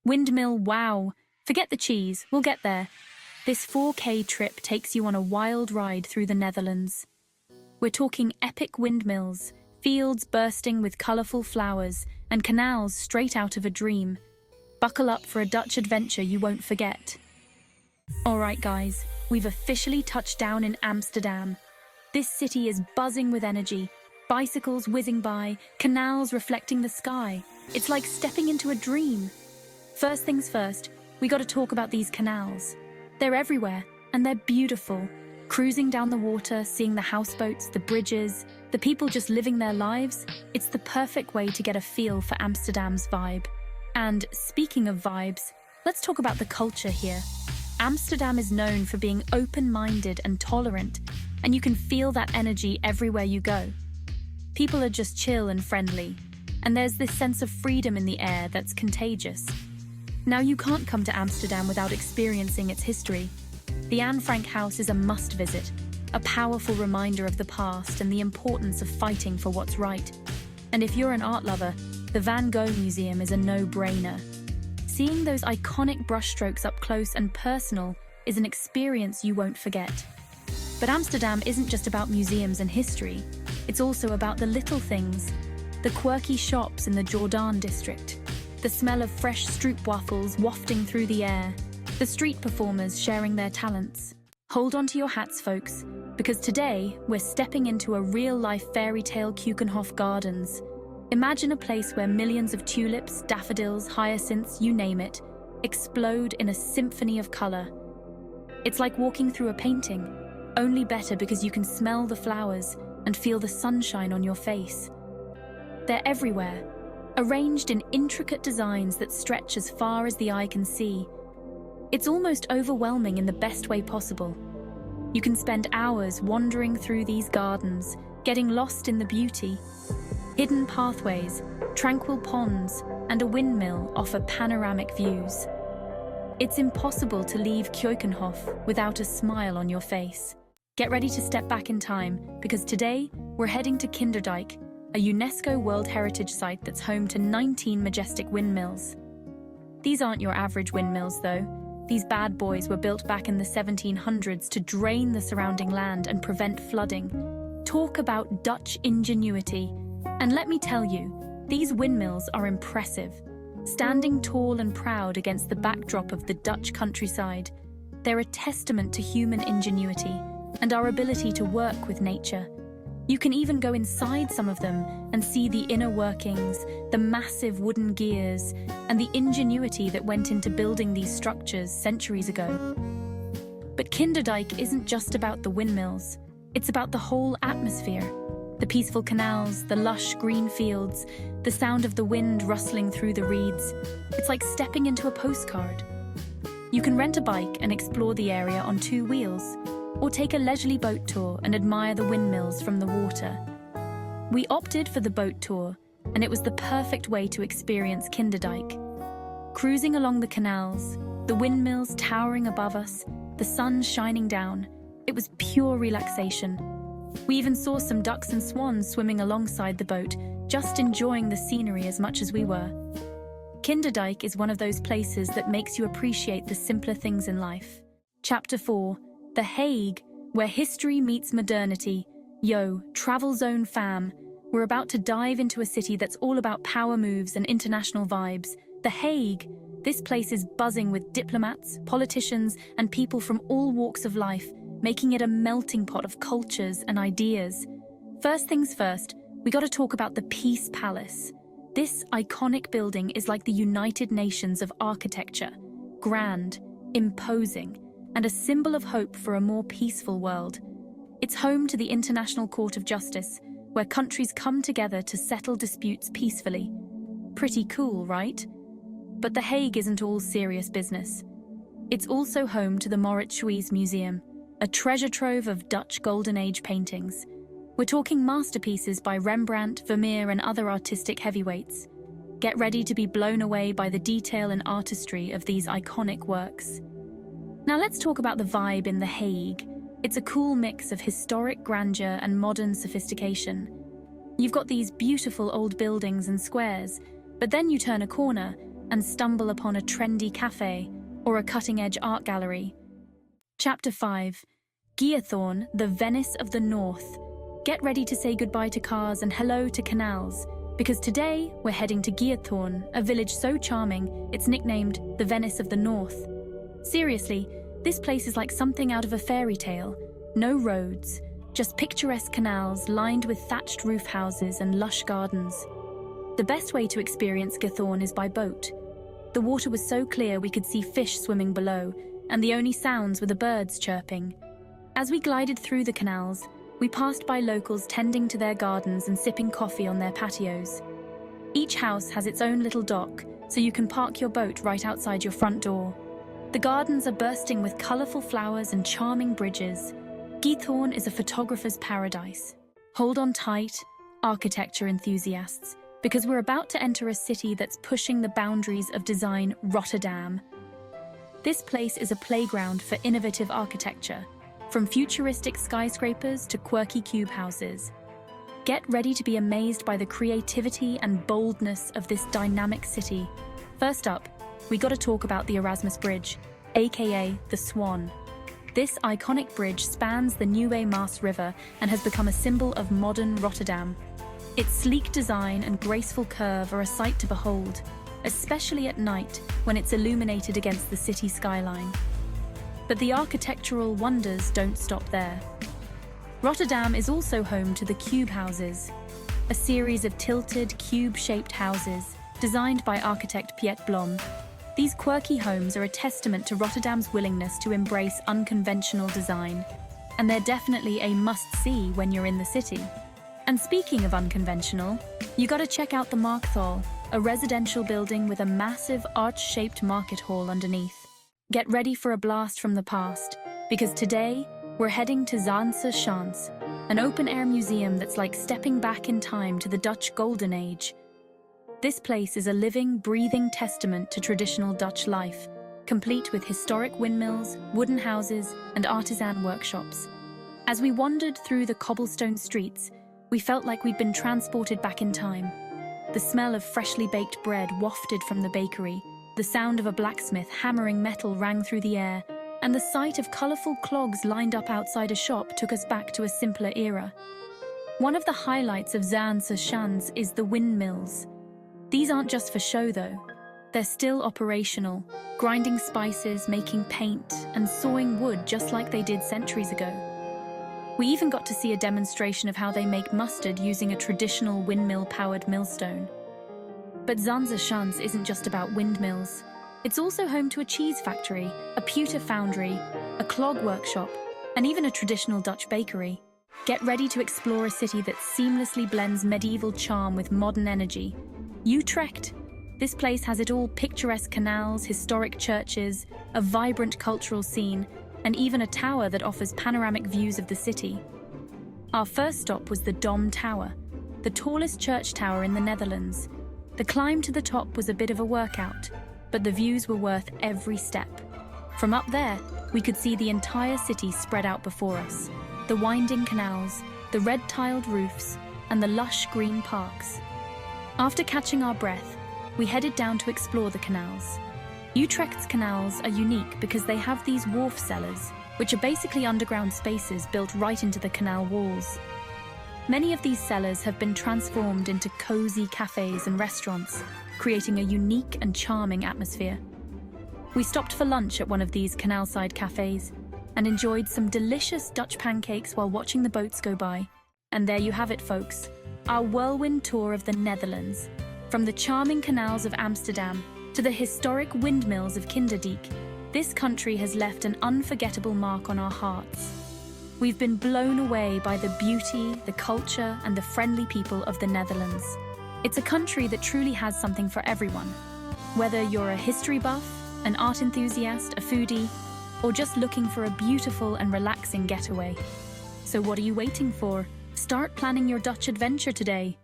Windmill, wow. Forget the cheese, we'll get there. This 4K trip takes you on a wild ride through the Netherlands. We're talking epic windmills, fields bursting with colourful flowers, and canals straight out of a dream. Buckle up for a Dutch adventure you won't forget. Alright guys, we've officially touched down in Amsterdam. This city is buzzing with energy, bicycles whizzing by, canals reflecting the sky. It's like stepping into a dream. First things first, we gotta talk about these canals. They're everywhere, and they're beautiful. Cruising down the water, seeing the houseboats, the bridges, the people just living their lives, it's the perfect way to get a feel for Amsterdam's vibe. And speaking of vibes, let's talk about the culture here. Amsterdam is known for being open-minded and tolerant, and you can feel that energy everywhere you go. People are just chill and friendly, and there's this sense of freedom in the air that's contagious. Now, you can't come to Amsterdam without experiencing its history. The Anne Frank House is a must-visit, a powerful reminder of the past and the importance of fighting for what's right. And if you're an art lover, the Van Gogh Museum is a no-brainer. Seeing those iconic brushstrokes up close and personal is an experience you won't forget. But Amsterdam isn't just about museums and history, it's also about the little things, the quirky shops in the Jordaan district, the smell of fresh stroopwafels wafting through the air, the street performers sharing their talents. Hold on to your hats, folks, because today we're stepping into a real-life fairy tale Keukenhof gardens. Imagine a place where millions of tulips, daffodils, hyacinths, you name it, explode in a symphony of color. It's like walking through a painting, only better because you can smell the flowers and feel the sunshine on your face. They're everywhere, arranged in intricate designs that stretch as far as the eye can see. It's almost overwhelming in the best way possible. You can spend hours wandering through these gardens, getting lost in the beauty. Hidden pathways, tranquil ponds, and a windmill offer panoramic views. It's impossible to leave Keukenhof without a smile on your face. Get ready to step back in time, because today we're heading to Kinderdijk, a UNESCO World Heritage Site that's home to 19 majestic windmills. These aren't your average windmills, though. These bad boys were built back in the 1700s to drain the surrounding land and prevent flooding. Talk about Dutch ingenuity. And let me tell you, these windmills are impressive. Standing tall and proud against the backdrop of the Dutch countryside, they're a testament to human ingenuity and our ability to work with nature. You can even go inside some of them and see the inner workings, the massive wooden gears, and the ingenuity that went into building these structures centuries ago. But Kinderdijk isn't just about the windmills. It's about the whole atmosphere. The peaceful canals, the lush green fields, the sound of the wind rustling through the reeds. It's like stepping into a postcard. You can rent a bike and explore the area on 2 wheels, or take a leisurely boat tour and admire the windmills from the water. We opted for the boat tour, and it was the perfect way to experience Kinderdijk. Cruising along the canals, the windmills towering above us, the sun shining down, it was pure relaxation. We even saw some ducks and swans swimming alongside the boat, just enjoying the scenery as much as we were. Kinderdijk is one of those places that makes you appreciate the simpler things in life. Chapter 4. The Hague, where history meets modernity. Yo, travel zone fam. We're about to dive into a city that's all about power moves and international vibes. The Hague. This place is buzzing with diplomats, politicians, and people from all walks of life, making it a melting pot of cultures and ideas. First things first, we gotta talk about the Peace Palace. This iconic building is like the United Nations of architecture. Grand, imposing, and a symbol of hope for a more peaceful world. It's home to the International Court of Justice, where countries come together to settle disputes peacefully. Pretty cool, right? But The Hague isn't all serious business. It's also home to the Mauritshuis Museum, a treasure trove of Dutch Golden Age paintings. We're talking masterpieces by Rembrandt, Vermeer, and other artistic heavyweights. Get ready to be blown away by the detail and artistry of these iconic works. Now let's talk about the vibe in The Hague. It's a cool mix of historic grandeur and modern sophistication. You've got these beautiful old buildings and squares, but then you turn a corner and stumble upon a trendy cafe or a cutting-edge art gallery. Chapter 5. Giethoorn, the Venice of the North. Get ready to say goodbye to cars and hello to canals, because today we're heading to Giethoorn, a village so charming it's nicknamed the Venice of the North. Seriously, this place is like something out of a fairy tale. No roads, just picturesque canals lined with thatched roof houses and lush gardens. The best way to experience Giethoorn is by boat. The water was so clear we could see fish swimming below, and the only sounds were the birds chirping. As we glided through the canals, we passed by locals tending to their gardens and sipping coffee on their patios. Each house has its own little dock, so you can park your boat right outside your front door. The gardens are bursting with colourful flowers and charming bridges. Giethoorn is a photographer's paradise. Hold on tight, architecture enthusiasts, because we're about to enter a city that's pushing the boundaries of design, Rotterdam. This place is a playground for innovative architecture, from futuristic skyscrapers to quirky cube houses. Get ready to be amazed by the creativity and boldness of this dynamic city. First up, we gotta talk about the Erasmus Bridge, aka the Swan. This iconic bridge spans the Nieuwe Maas River and has become a symbol of modern Rotterdam. Its sleek design and graceful curve are a sight to behold, especially at night when it's illuminated against the city skyline. But the architectural wonders don't stop there. Rotterdam is also home to the cube houses, a series of tilted, cube-shaped houses designed by architect Piet Blom. These quirky homes are a testament to Rotterdam's willingness to embrace unconventional design, and they're definitely a must-see when you're in the city. And speaking of unconventional, you gotta check out the Markthal, a residential building with a massive arch-shaped market hall underneath. Get ready for a blast from the past, because today we're heading to Zaanse Schans, an open-air museum that's like stepping back in time to the Dutch Golden Age. This place is a living, breathing testament to traditional Dutch life, complete with historic windmills, wooden houses, and artisan workshops. As we wandered through the cobblestone streets, we felt like we'd been transported back in time. The smell of freshly baked bread wafted from the bakery, the sound of a blacksmith hammering metal rang through the air, and the sight of colourful clogs lined up outside a shop took us back to a simpler era. One of the highlights of Zaanse Schans is the windmills. These aren't just for show though. They're still operational, grinding spices, making paint, and sawing wood just like they did centuries ago. We even got to see a demonstration of how they make mustard using a traditional windmill-powered millstone. But Zaanse Schans isn't just about windmills. It's also home to a cheese factory, a pewter foundry, a clog workshop, and even a traditional Dutch bakery. Get ready to explore a city that seamlessly blends medieval charm with modern energy. Utrecht. This place has it all: picturesque canals, historic churches, a vibrant cultural scene, and even a tower that offers panoramic views of the city. Our first stop was the Dom Tower, the tallest church tower in the Netherlands. The climb to the top was a bit of a workout, but the views were worth every step. From up there, we could see the entire city spread out before us: the winding canals, the red-tiled roofs, and the lush green parks. After catching our breath, we headed down to explore the canals. Utrecht's canals are unique because they have these wharf cellars, which are basically underground spaces built right into the canal walls. Many of these cellars have been transformed into cozy cafes and restaurants, creating a unique and charming atmosphere. We stopped for lunch at one of these canal-side cafes and enjoyed some delicious Dutch pancakes while watching the boats go by. And there you have it, folks, our whirlwind tour of the Netherlands. From the charming canals of Amsterdam to the historic windmills of Kinderdijk, this country has left an unforgettable mark on our hearts. We've been blown away by the beauty, the culture, and the friendly people of the Netherlands. It's a country that truly has something for everyone. Whether you're a history buff, an art enthusiast, a foodie, or just looking for a beautiful and relaxing getaway. So what are you waiting for? Start planning your Dutch adventure today.